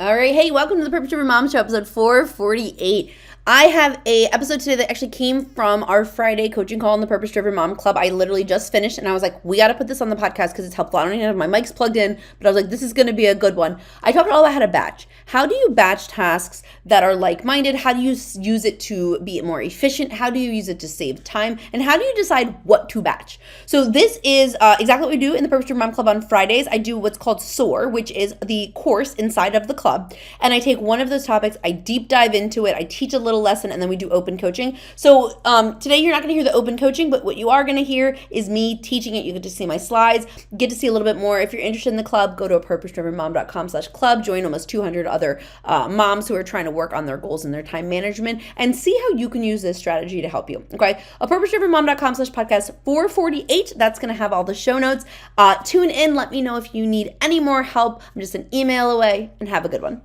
All right, hey, welcome to the Purpose Driven Mom Show, episode 448. I have a episode today that actually came from our Friday coaching call in the Purpose Driven Mom Club. I literally just finished and I was like, we got to put this on the podcast because it's helpful. I don't even have my mics plugged in, but I was like, this is going to be a good one. I talked all about how to batch. How do you batch tasks that are like-minded? How do you use it to be more efficient? How do you use it to save time? And how do you decide what to batch? So this is exactly what we do in the Purpose Driven Mom Club on Fridays. I do what's called SOAR, which is the course inside of the club. And I take one of those topics, I deep dive into it, I teach a little lesson, and then we do open coaching. So today you're not going to hear the open coaching, but what you are going to hear is me teaching it. You get to see my slides, get to see a little bit more. If you're interested in the club, go to purposedrivenmom.com/club, join almost 200 other moms who are trying to work on their goals and their time management, and see how you can use this strategy to help you. Okay, purposedrivenmom.com/podcast 448. That's going to have all the show notes. Tune in. Let me know if you need any more help. I'm just an email away, and have a good one.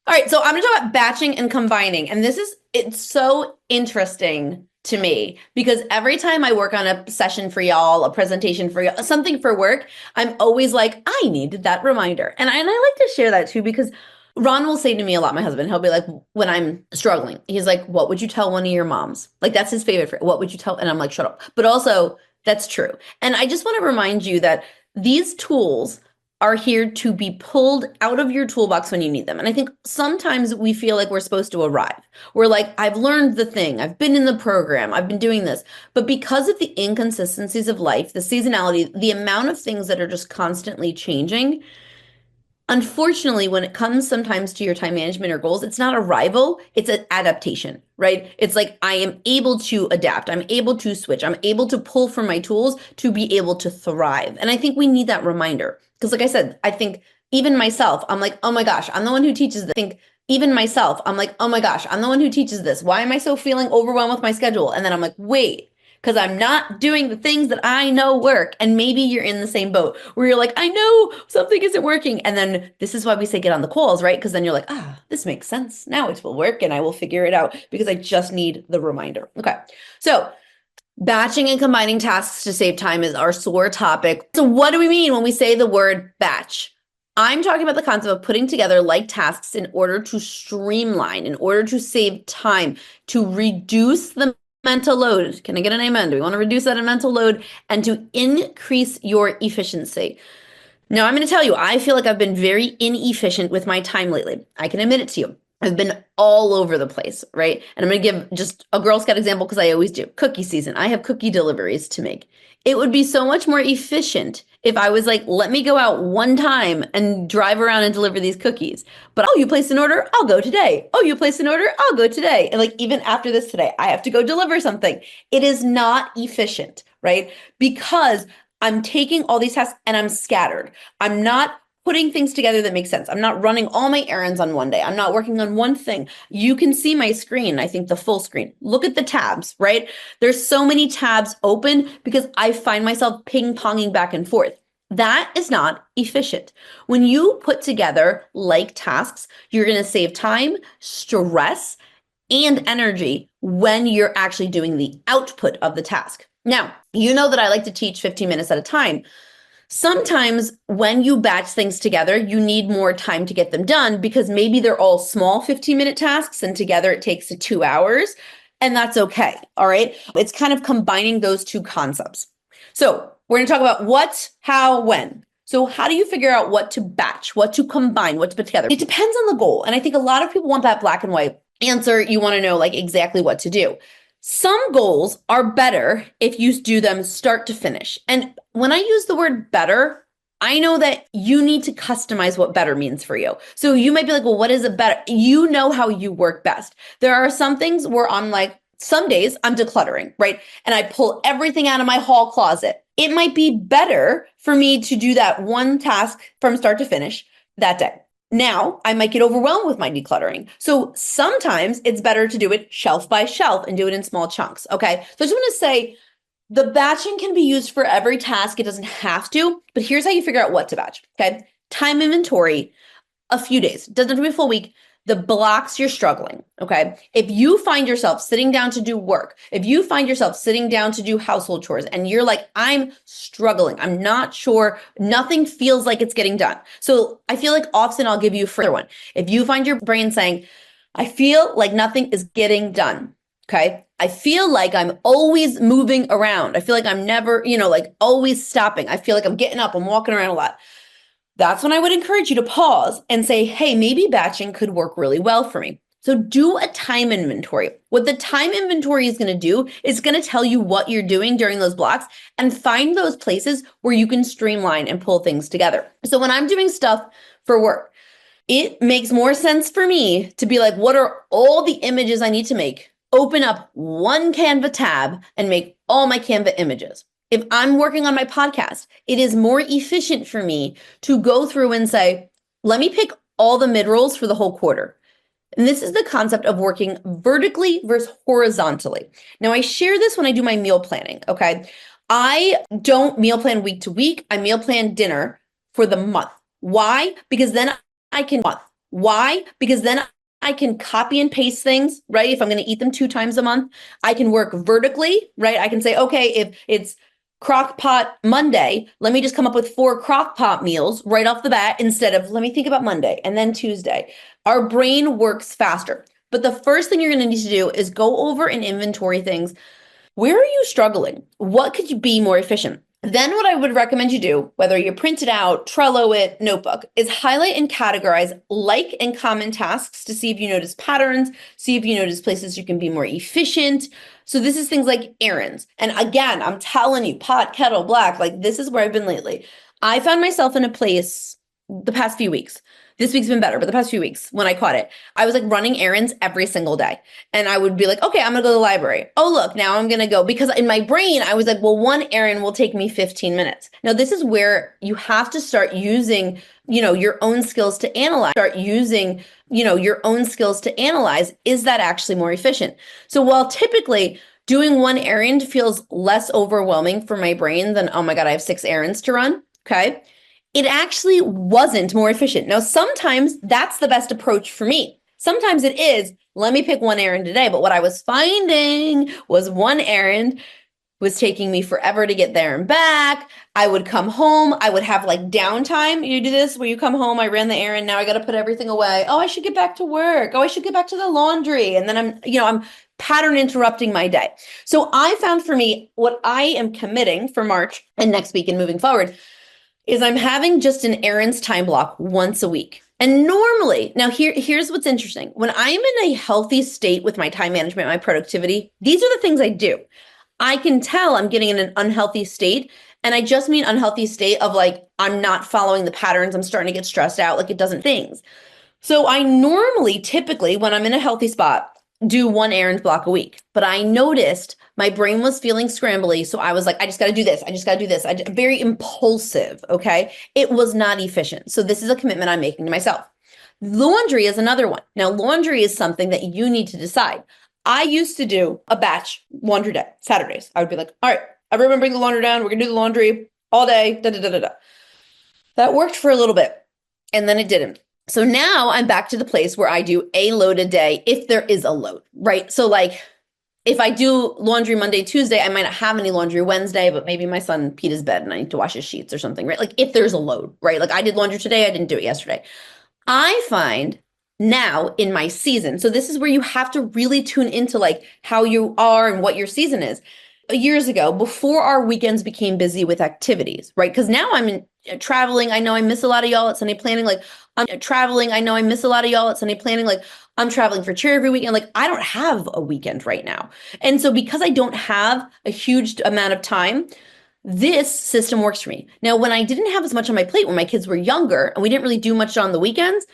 All right, so I'm going to talk about batching and combining, and it's so interesting to me because every time I work on a session for y'all, a presentation for y'all, something for work, I'm always like, I needed that reminder. And I like to share that too because Ron will say to me a lot, my husband, he'll be like, when I'm struggling, he's like, what would you tell one of your moms? Like, that's his favorite phrase. What would you tell? And I'm like, shut up. But also, that's true. And I just want to remind you that these tools are here to be pulled out of your toolbox when you need them. And I think sometimes we feel like we're supposed to arrive. We're like, I've learned the thing, I've been in the program, I've been doing this. But because of the inconsistencies of life, the seasonality, the amount of things that are just constantly changing, unfortunately, when it comes sometimes to your time management or goals, it's not arrival, it's an adaptation, right? It's like, I am able to adapt, I'm able to switch, I'm able to pull from my tools to be able to thrive. And I think we need that reminder. Because like I said, I think even myself, I'm like, oh my gosh, I'm the one who teaches this. I think even myself, I'm like, oh my gosh, I'm the one who teaches this. Why am I so feeling overwhelmed with my schedule? And then I'm like, wait, because I'm not doing the things that I know work. And maybe you're in the same boat where you're like, I know something isn't working. And then this is why we say get on the calls, right? Because then you're like, this makes sense. Now it will work and I will figure it out because I just need the reminder. Okay. So batching and combining tasks to save time is our SOAR topic. So what do we mean when we say the word batch? I'm talking about the concept of putting together like tasks in order to streamline, in order to save time, to reduce the mental load. Can I get an amen? Do we want to reduce that mental load and to increase your efficiency? Now, I'm going to tell you, I feel like I've been very inefficient with my time lately. I can admit it to you. I've been all over the place, right? And I'm going to give just a Girl Scout example because I always do. Cookie season. I have cookie deliveries to make. It would be so much more efficient if I was like, let me go out one time and drive around and deliver these cookies. But you placed an order, I'll go today. Oh, you placed an order, I'll go today. And like even after this today, I have to go deliver something. It is not efficient, right? Because I'm taking all these tasks and I'm scattered. I'm not putting things together that make sense. I'm not running all my errands on one day. I'm not working on one thing. You can see my screen, I think the full screen. Look at the tabs, right? There's so many tabs open because I find myself ping-ponging back and forth. That is not efficient. When you put together like tasks, you're going to save time, stress, and energy when you're actually doing the output of the task. Now, you know that I like to teach 15 minutes at a time. Sometimes when you batch things together, you need more time to get them done because maybe they're all small 15-minute tasks and together it takes 2 hours, and that's okay, all right? It's kind of combining those two concepts. So we're going to talk about what, how, when. So how do you figure out what to batch, what to combine, what to put together? It depends on the goal, and I think a lot of people want that black and white answer. You want to know like exactly what to do. Some goals are better if you do them start to finish. And when I use the word better, I know that you need to customize what better means for you. So you might be like, well, what is it better? You know how you work best. There are some things where I'm like, some days I'm decluttering, right? And I pull everything out of my hall closet. It might be better for me to do that one task from start to finish that day. Now, I might get overwhelmed with my decluttering. So sometimes it's better to do it shelf by shelf and do it in small chunks, okay? So I just want to say the batching can be used for every task. It doesn't have to, but here's how you figure out what to batch, okay? Time inventory, a few days. Doesn't have to be a full week. the blocks you're struggling, okay? If you find yourself sitting down to do work, if you find yourself sitting down to do household chores and you're like, I'm struggling, I'm not sure, nothing feels like it's getting done. So I feel like often I'll give you a further one. If you find your brain saying, I feel like nothing is getting done, okay? I feel like I'm always moving around. I feel like I'm never, like always stopping. I feel like I'm getting up, I'm walking around a lot. That's when I would encourage you to pause and say, hey, maybe batching could work really well for me. So do a time inventory. What the time inventory is going to do is going to tell you what you're doing during those blocks and find those places where you can streamline and pull things together. So when I'm doing stuff for work, it makes more sense for me to be like, what are all the images I need to make? Open up one Canva tab and make all my Canva images. If I'm working on my podcast, it is more efficient for me to go through and say, let me pick all the mid-rolls for the whole quarter. And this is the concept of working vertically versus horizontally. Now, I share this when I do my meal planning, okay? I don't meal plan week to week. I meal plan dinner for the month. Why? Because then I can copy and paste things, right? If I'm going to eat them 2 times a month, I can work vertically, right? I can say, okay, if it's crock pot Monday, let me just come up with 4 crock pot meals right off the bat instead of let me think about Monday and then Tuesday. Our brain works faster. But the first thing you're going to need to do is go over and inventory things. Where are you struggling? What could you be more efficient? Then what I would recommend you do, whether you print it out, Trello it, notebook, is highlight and categorize like and common tasks to see if you notice patterns, see if you notice places you can be more efficient. So this is things like errands. And again, I'm telling you, pot, kettle, black, like this is where I've been lately. I found myself in a place the past few weeks. This week's been better, but the past few weeks when I caught it, I was like running errands every single day. And I would be like, okay, I'm gonna go to the library. Oh, look, now I'm gonna go. Because in my brain, I was like, well, one errand will take me 15 minutes. Now, this is where you have to start using, your own skills to analyze. Is that actually more efficient? So while typically doing one errand feels less overwhelming for my brain than, oh my God, I have 6 errands to run, okay? It actually wasn't more efficient. Now, sometimes that's the best approach for me. Sometimes it is, let me pick one errand today. But what I was finding was one errand was taking me forever to get there and back. I would come home. I would have like downtime. You do this where you come home, I ran the errand. Now I got to put everything away. Oh, I should get back to work. Oh, I should get back to the laundry. And then I'm pattern interrupting my day. So I found for me, what I am committing for March and next week and moving forward is I'm having just an errands time block once a week. And normally, now here's what's interesting. When I'm in a healthy state with my time management, my productivity, these are the things I do. I can tell I'm getting in an unhealthy state. And I just mean unhealthy state of like, I'm not following the patterns. I'm starting to get stressed out. Like it doesn't things. So I normally, typically, when I'm in a healthy spot, do one errand block a week. But I noticed my brain was feeling scrambly. So I was like, I just got to do this. I just got to do this. Very impulsive. Okay. It was not efficient. So this is a commitment I'm making to myself. Laundry is another one. Now, laundry is something that you need to decide. I used to do a batch laundry day, Saturdays. I would be like, all right, everyone bring the laundry down. We're going to do the laundry all day. Da, da, da, da, da. That worked for a little bit. And then it didn't. So now I'm back to the place where I do a load a day if there is a load, right? So like if I do laundry Monday, Tuesday, I might not have any laundry Wednesday, but maybe my son peed his bed and I need to wash his sheets or something, right? Like if there's a load, right? Like I did laundry today, I didn't do it yesterday. I find now in my season, so this is where you have to really tune into like how you are and what your season is. Years ago, before our weekends became busy with activities, right? Because now I'm traveling. I know I miss a lot of y'all at Sunday planning. Like I'm traveling. I know I miss a lot of y'all at Sunday planning. Like I'm traveling for cheer every weekend. Like I don't have a weekend right now. And so because I don't have a huge amount of time, this system works for me. Now, when I didn't have as much on my plate when my kids were younger and we didn't really do much on the weekends,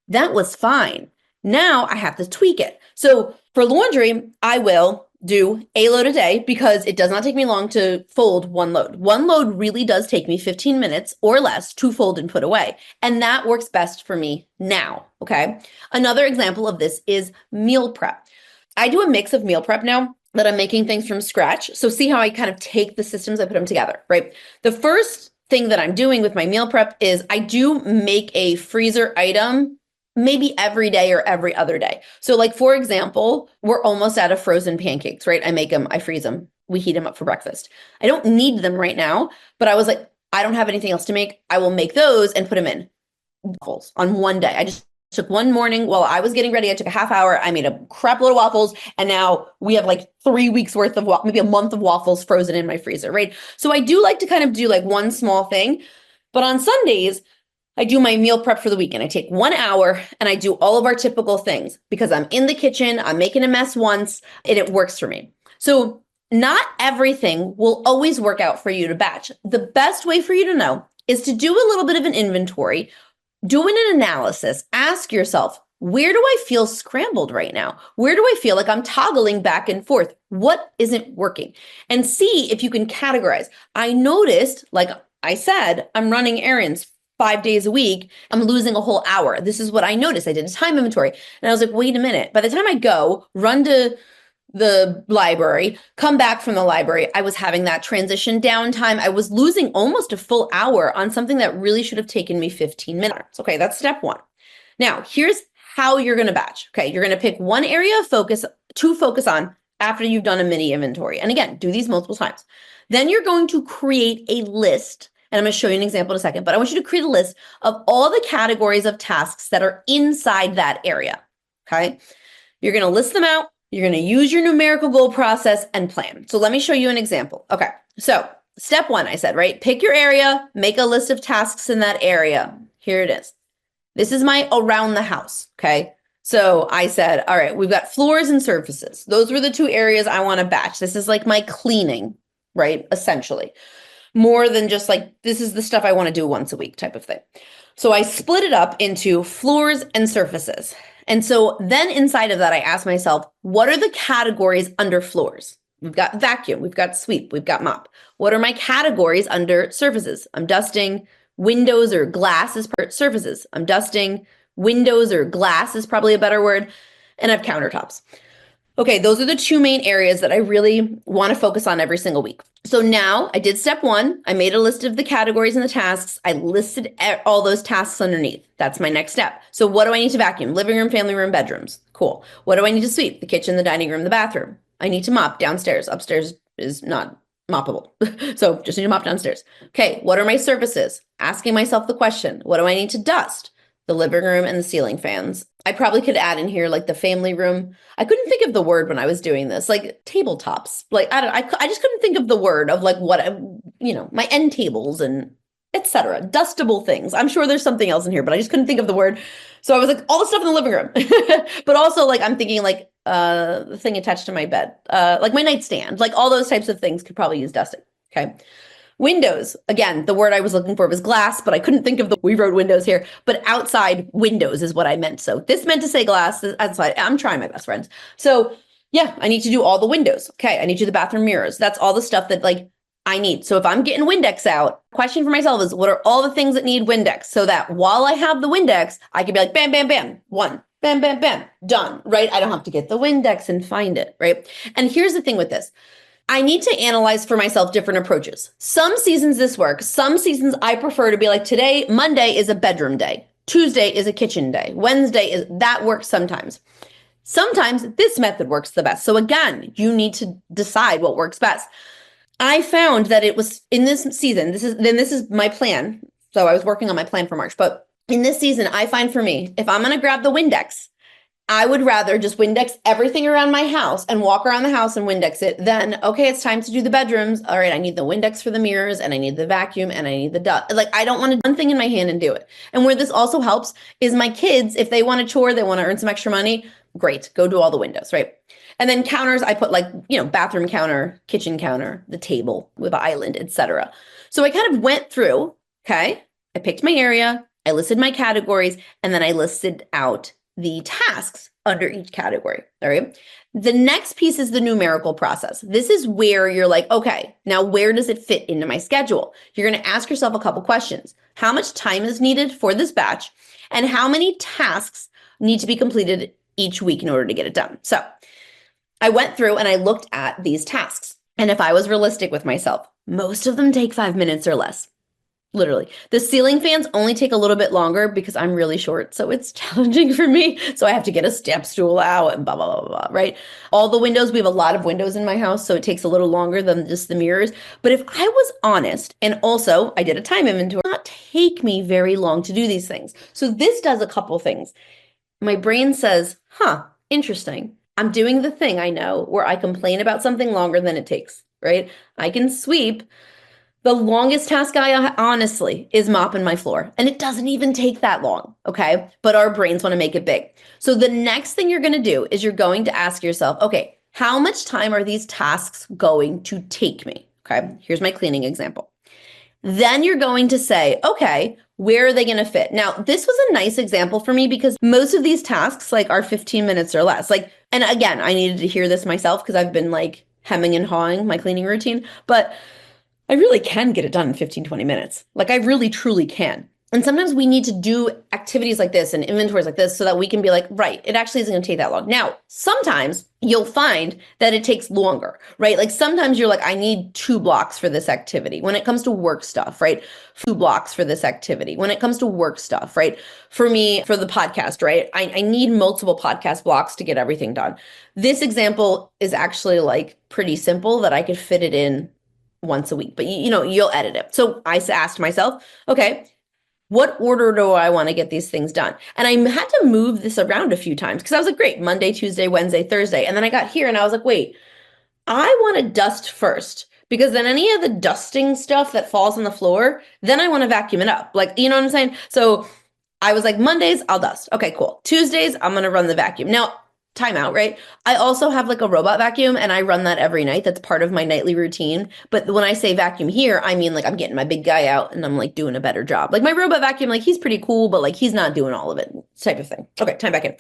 that was fine. Now I have to tweak it. So for laundry, I will do a load a day because it does not take me long to fold one load. One load really does take me 15 minutes or less to fold and put away. And that works best for me now, okay? Another example of this is meal prep. I do a mix of meal prep now that I'm making things from scratch. So see how I kind of take the systems, I put them together, right? The first thing that I'm doing with my meal prep is I do make a freezer item maybe every day or every other day. So like, for example, we're almost out of frozen pancakes, right? I make them, I freeze them, we heat them up for breakfast. I don't need them right now, but I was like, I don't have anything else to make. I will make those and put them in waffles on one day. I just took one morning while I was getting ready. I took a half hour. I made a crap load of waffles. And now we have like 3 weeks worth of, maybe a month of waffles frozen in my freezer, right? So I do like to kind of do like one small thing. But on Sundays, I do my meal prep for the weekend. I take 1 hour and I do all of our typical things because I'm in the kitchen, I'm making a mess once, and it works for me. So not everything will always work out for you to batch. The best way for you to know is to do a little bit of an inventory, doing an analysis, ask yourself, where do I feel scrambled right now? Where do I feel like I'm toggling back and forth? What isn't working? And see if you can categorize. I noticed, like I said, I'm running errands 5 days a week. I'm losing a whole hour. This is what I noticed. I did a time inventory and I was like, wait a minute. By the time I go, run to the library, come back from the library, I was having that transition downtime. I was losing almost a full hour on something that really should have taken me 15 minutes. Okay, that's step one. Now, here's how you're going to batch. Okay, you're going to pick one area of focus to focus on after you've done a mini inventory. And again, do these multiple times. Then you're going to create a list. And I'm going to show you an example in a second, but I want you to create a list of all the categories of tasks that are inside that area. Okay, you're going to list them out. You're going to use your numerical goal process and plan. So let me show you an example. Okay, so step one, I said, right? Pick your area, make a list of tasks in that area. Here it is. This is my around the house, okay? So I said, all right, we've got floors and surfaces. Those were the two areas I want to batch. This is like my cleaning, right? Essentially. More than just like, this is the stuff I want to do once a week type of thing. So I split it up into floors and surfaces. And so then inside of that, I asked myself, what are the categories under floors? We've got vacuum, we've got sweep, we've got mop. What are my categories under surfaces? I'm dusting. Windows or glass is surfaces. I'm dusting. Windows or glass is probably a better word. And I have countertops. Okay, those are the two main areas that I really want to focus on every single week. So now I did step one. I made a list of the categories and the tasks. I listed all those tasks underneath. That's my next step. So what do I need to vacuum? Living room, family room, bedrooms. Cool. What do I need to sweep? The kitchen, the dining room, the bathroom. I need to mop downstairs. Upstairs is not moppable. So just need to mop downstairs. Okay, what are my surfaces? Asking myself the question, what do I need to dust? The living room and the ceiling fans. I probably could add in here like the family room. I couldn't think of the word when I was doing this, like tabletops. Like I just couldn't think of the word of like what, my end tables and etc. Dustable things. I'm sure there's something else in here, but I just couldn't think of the word. So I was like, all the stuff in the living room. But also like I'm thinking like the thing attached to my bed, like my nightstand, like all those types of things could probably use dusting. Okay. Windows, again, the word I was looking for was glass, but I couldn't think of we wrote windows here, but outside windows is what I meant. So this meant to say glass outside. I'm trying my best, friends. So yeah, I need to do all the windows. Okay, I need to do the bathroom mirrors. That's all the stuff that like I need. So if I'm getting Windex out, question for myself is what are all the things that need Windex so that while I have the Windex, I can be like, bam, bam, bam, one, bam, bam, bam, done, right? I don't have to get the Windex and find it, right? And here's the thing with this. I need to analyze for myself different approaches. Some seasons this works. Some seasons I prefer to be like today, Monday is a bedroom day. Tuesday is a kitchen day. Wednesday is that works sometimes. Sometimes this method works the best. So again, you need to decide what works best. I found that it was in this season, this is my plan. So I was working on my plan for March, but in this season, I find for me, if I'm going to grab the Windex, I would rather just Windex everything around my house and walk around the house and Windex it. Then, okay, it's time to do the bedrooms. All right, I need the Windex for the mirrors and I need the vacuum and I need the dust. Like, I don't want to do one thing in my hand and do it. And where this also helps is my kids, if they want to chore, they want to earn some extra money, great, go do all the windows, right? And then counters, I put like, bathroom counter, kitchen counter, the table with an island, etc. So I kind of went through, okay, I picked my area, I listed my categories, and then I listed out the tasks under each category, all right? The next piece is the numerical process. This is where you're like, okay, now where does it fit into my schedule? You're going to ask yourself a couple questions. How much time is needed for this batch? And how many tasks need to be completed each week in order to get it done? So I went through and I looked at these tasks. And if I was realistic with myself, most of them take 5 minutes or less. Literally. The ceiling fans only take a little bit longer because I'm really short, so it's challenging for me. So I have to get a step stool out and blah, blah, blah, blah, right? All the windows, we have a lot of windows in my house, so it takes a little longer than just the mirrors. But if I was honest, and also I did a time inventory, it would not take me very long to do these things. So this does a couple things. My brain says, interesting. I'm doing the thing I know where I complain about something longer than it takes, right? I can sweep. The longest task honestly is mopping my floor. And it doesn't even take that long, okay? But our brains want to make it big. So the next thing you're going to do is you're going to ask yourself, okay, how much time are these tasks going to take me? Okay, here's my cleaning example. Then you're going to say, okay, where are they going to fit? Now, this was a nice example for me because most of these tasks are 15 minutes or less. And again, I needed to hear this myself because I've been hemming and hawing my cleaning routine, but I really can get it done in 15, 20 minutes. I really, truly can. And sometimes we need to do activities like this and inventories like this so that we can be right, it actually isn't going to take that long. Now, sometimes you'll find that it takes longer, right? Sometimes you're I need 2 blocks for this activity. When it comes to work stuff, right? 2 blocks for this activity. When it comes to work stuff, right? For me, for the podcast, right? I need multiple podcast blocks to get everything done. This example is actually pretty simple that I could fit it in once a week, but you'll edit it. So I asked myself, okay, what order do I want to get these things done? And I had to move this around a few times because I was great, Monday, Tuesday, Wednesday, Thursday. And then I got here and I was wait, I want to dust first because then any of the dusting stuff that falls on the floor, then I want to vacuum it up. You know what I'm saying? So I was Mondays, I'll dust. Okay, cool. Tuesdays, I'm going to run the vacuum. Now, time out, right? I also have a robot vacuum and I run that every night. That's part of my nightly routine. But when I say vacuum here, I mean I'm getting my big guy out and I'm doing a better job. My robot vacuum, he's pretty cool, but he's not doing all of it type of thing. Okay, time back in.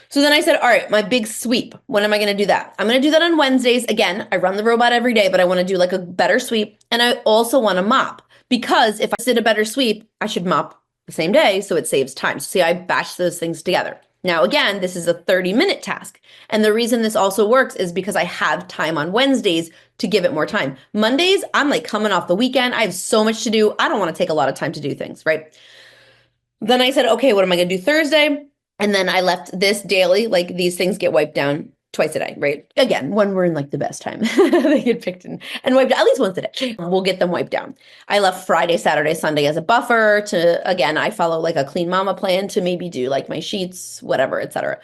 So then I said, all right, my big sweep. When am I going to do that? I'm going to do that on Wednesdays. Again, I run the robot every day, but I want to do a better sweep. And I also want to mop because if I did a better sweep, I should mop the same day. So it saves time. So see, I batch those things together. Now, again, this is a 30-minute task. And the reason this also works is because I have time on Wednesdays to give it more time. Mondays, I'm coming off the weekend. I have so much to do. I don't want to take a lot of time to do things, right? Then I said, okay, what am I going to do Thursday? And then I left this daily, these things get wiped down twice a day, right? Again, when we're in the best time, they get picked and wiped at least once a day. We'll get them wiped down. I left Friday, Saturday, Sunday as a buffer to, again, I follow a clean mama plan to maybe do my sheets, whatever, etc.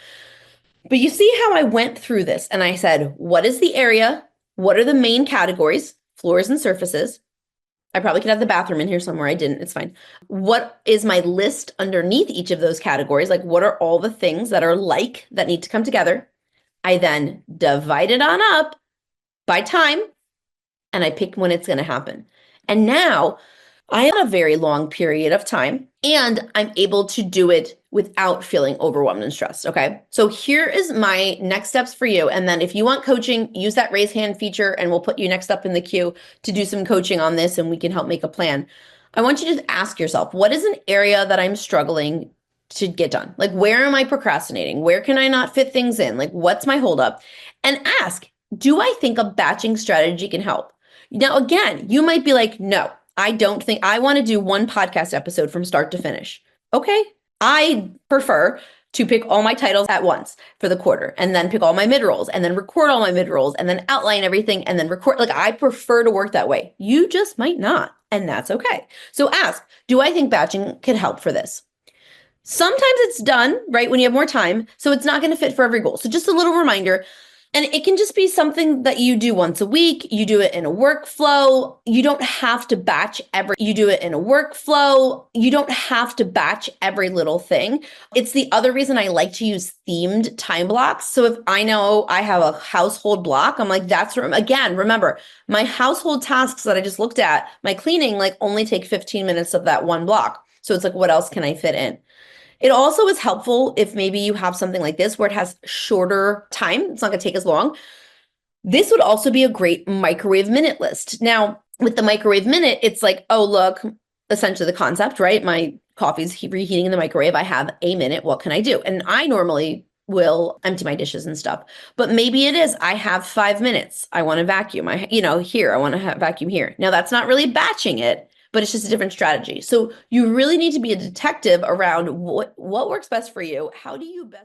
But you see how I went through this and I said, what is the area? What are the main categories? Floors and surfaces. I probably could have the bathroom in here somewhere. I didn't. It's fine. What is my list underneath each of those categories? What are all the things that are that need to come together? I then divide it on up by time and I pick when it's going to happen. And now I have a very long period of time and I'm able to do it without feeling overwhelmed and stressed. Okay. So here is my next steps for you. And then if you want coaching, use that raise hand feature and we'll put you next up in the queue to do some coaching on this and we can help make a plan. I want you to just ask yourself, what is an area that I'm struggling to get done? Where am I procrastinating? Where can I not fit things in? What's my holdup? And ask, do I think a batching strategy can help? Now, again, you might be no, I don't think I want to do one podcast episode from start to finish. Okay. I prefer to pick all my titles at once for the quarter and then pick all my mid-rolls and then record all my mid-rolls and then outline everything and then record. I prefer to work that way. You just might not, and that's okay. So ask, do I think batching can help for this? Sometimes it's done, right, when you have more time, so it's not going to fit for every goal. So just a little reminder, and it can just be something that you do once a week. You do it in a workflow. You don't have to batch you do it in a workflow. You don't have to batch every little thing. It's the other reason I like to use themed time blocks. So if I know I have a household block, I'm that's, again, remember, my household tasks that I just looked at, my cleaning, only take 15 minutes of that one block. So it's what else can I fit in? It also is helpful if maybe you have something like this where it has shorter time. It's not going to take as long. This would also be a great microwave minute list. Now, with the microwave minute, it's oh, look, essentially the concept, right? My coffee's reheating in the microwave. I have a minute. What can I do? And I normally will empty my dishes and stuff. But maybe it is, I have 5 minutes. I want to vacuum. Here, I want to vacuum here. Now, that's not really batching it, but it's just a different strategy. So you really need to be a detective around what works best for you. How do you best